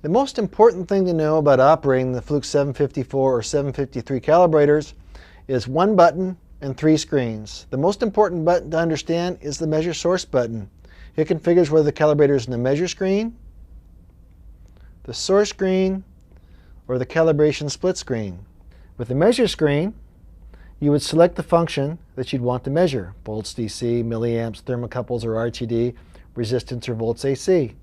The most important thing to know about operating the Fluke 754 or 753 calibrators is one button and three screens. The most important button to understand is the measure source button. It configures whether the calibrator is in the measure screen, the source screen, or the calibration split screen. With the measure screen, you would select the function that you'd want to measure: volts DC, milliamps, thermocouples or RTD, resistance or volts AC.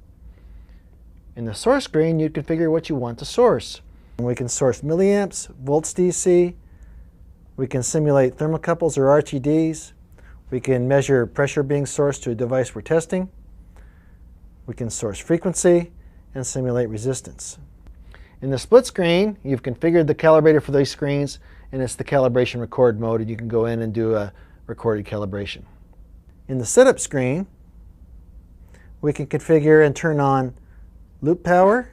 In the source screen, you'd configure what you want to source. And we can source milliamps, volts DC, we can simulate thermocouples or RTDs, we can measure pressure being sourced to a device we're testing, we can source frequency, and simulate resistance. In the split screen, you've configured the calibrator for these screens, and it's the calibration record mode, and you can go in and do a recorded calibration. In the setup screen, we can configure and turn on loop power.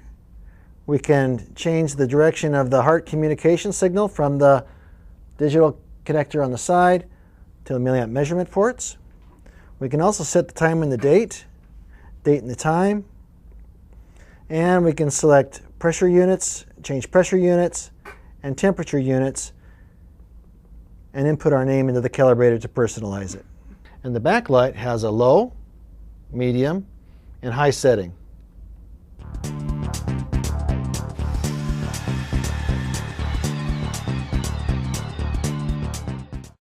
We can change the direction of the HART communication signal from the digital connector on the side to the milliamp measurement ports. We can also set the time and the date and the time. And we can select pressure units, change pressure units, and temperature units, and input our name into the calibrator to personalize it. And the backlight has a low, medium, and high setting.